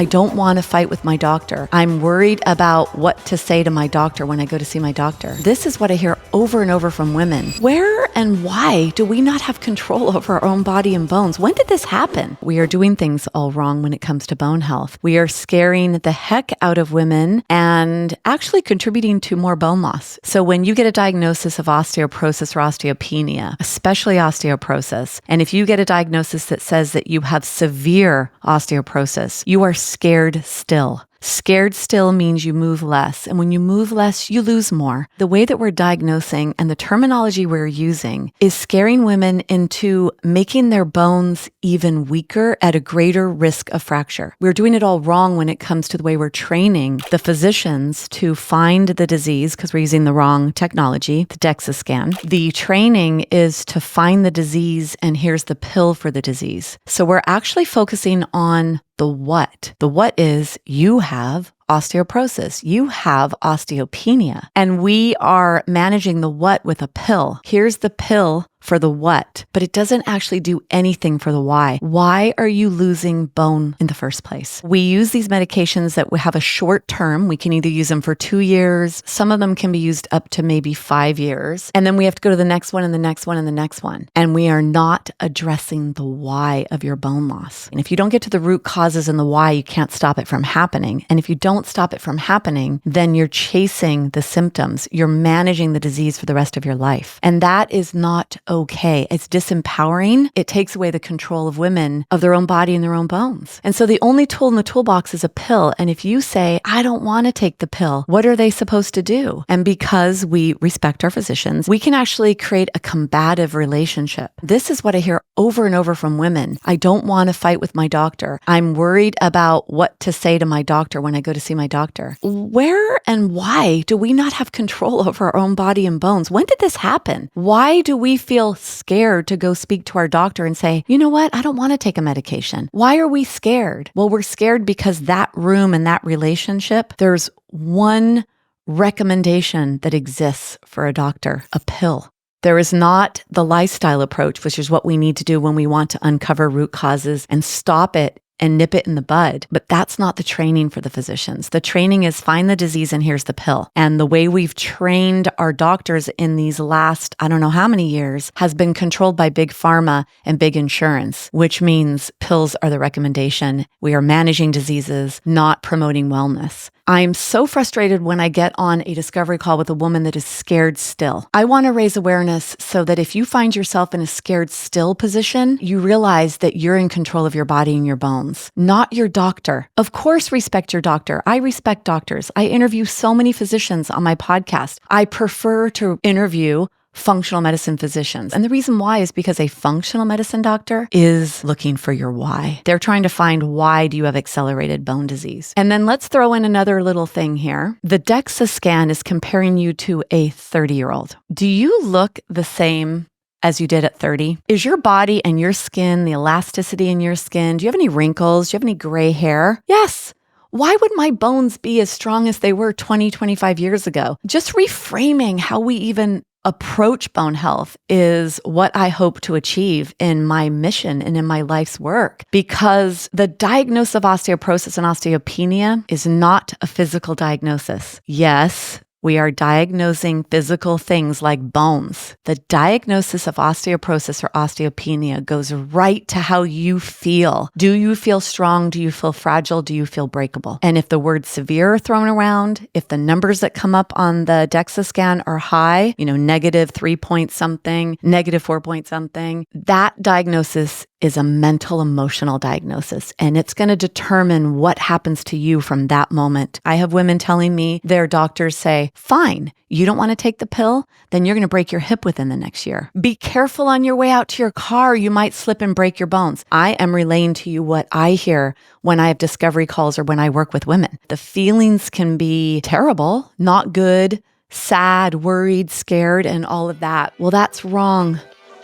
I don't want to fight with my doctor. I'm worried about what to say to my doctor when I go to see my doctor. This is what I hear over and over from women. Where and why do we not have control over our own body and bones? When did this happen? We are doing things all wrong when it comes to bone health. We are scaring the heck out of women and actually contributing to more bone loss. So when you get a diagnosis of osteoporosis or osteopenia, especially osteoporosis, and if you get a diagnosis that says that you have severe osteoporosis, you are scared still. Scared still means you move less. And when you move less, you lose more. The way that we're diagnosing and the terminology we're using is scaring women into making their bones even weaker at a greater risk of fracture. We're doing it all wrong when it comes to the way we're training the physicians to find the disease because we're using the wrong technology, the DEXA scan. The training is to find the disease and here's the pill for the disease. So we're actually focusing on the what. The what is you have osteoporosis. You have osteopenia. And we are managing the what with a pill. Here's the pill for the what, but it doesn't actually do anything for the why. Why are you losing bone in the first place? We use these medications that we have a short term. We can either use them for 2 years. Some of them can be used up to maybe 5 years. And then we have to go to the next one and the next one and the next one. And we are not addressing the why of your bone loss. And if you don't get to the root causes and the why, you can't stop it from happening. And if you don't stop it from happening, then you're chasing the symptoms. You're managing the disease for the rest of your life. And that is not okay. It's disempowering. It takes away the control of women of their own body and their own bones. And so the only tool in the toolbox is a pill. And if you say, I don't want to take the pill, what are they supposed to do? And because we respect our physicians, we can actually create a combative relationship. This is what I hear over and over from women. I don't want to fight with my doctor. I'm worried about what to say to my doctor when I go to see my doctor. Where and why do we not have control over our own body and bones? When did this happen? Why do we feel scared to go speak to our doctor and say, you know what? I don't want to take a medication. Why are we scared? Well, we're scared because that room and that relationship, there's one recommendation that exists for a doctor, a pill. There is not the lifestyle approach, which is what we need to do when we want to uncover root causes and stop it and nip it in the bud. But that's not the training for the physicians. The training is find the disease and here's the pill. And the way we've trained our doctors in these last, I don't know how many years, has been controlled by big pharma and big insurance, which means pills are the recommendation. We are managing diseases, not promoting wellness. I'm so frustrated when I get on a discovery call with a woman that is scared still. I want to raise awareness so that if you find yourself in a scared still position, you realize that you're in control of your body and your bones, not your doctor. Of course, respect your doctor. I respect doctors. I interview so many physicians on my podcast. I prefer to interview functional medicine physicians. And the reason why is because a functional medicine doctor is looking for your why. They're trying to find why do you have accelerated bone disease. And then let's throw in another little thing here. The DEXA scan is comparing you to a 30-year-old. Do you look the same as you did at 30? Is your body and your skin, the elasticity in your skin, do you have any wrinkles? Do you have any gray hair? Yes. Why would my bones be as strong as they were 20, 25 years ago? Just reframing how we even approach bone health is what I hope to achieve in my mission and in my life's work, because the diagnosis of osteoporosis and osteopenia is not a physical diagnosis. Yes, we are diagnosing physical things like bones. The diagnosis of osteoporosis or osteopenia goes right to how you feel. Do you feel strong? Do you feel fragile? Do you feel breakable? And if the word severe are thrown around, if the numbers that come up on the DEXA scan are high, -3 point something, -4 point something, that diagnosis is a mental emotional diagnosis, and it's going to determine what happens to you from that moment. I have women telling me their doctors say, fine, you don't want to take the pill, then you're going to break your hip within the next year. Be careful on your way out to your car. You might slip and break your bones. I am relaying to you what I hear when I have discovery calls or when I work with women. The feelings can be terrible, not good, sad, worried, scared, and all of that. Well, that's wrong.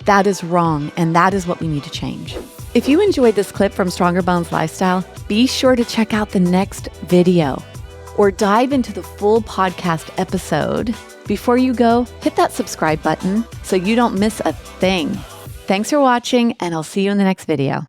That is wrong, and that is what we need to change. If you enjoyed this clip from Stronger Bones Lifestyle, be sure to check out the next video or dive into the full podcast episode. Before you go, hit that subscribe button so you don't miss a thing. Thanks for watching, and I'll see you in the next video.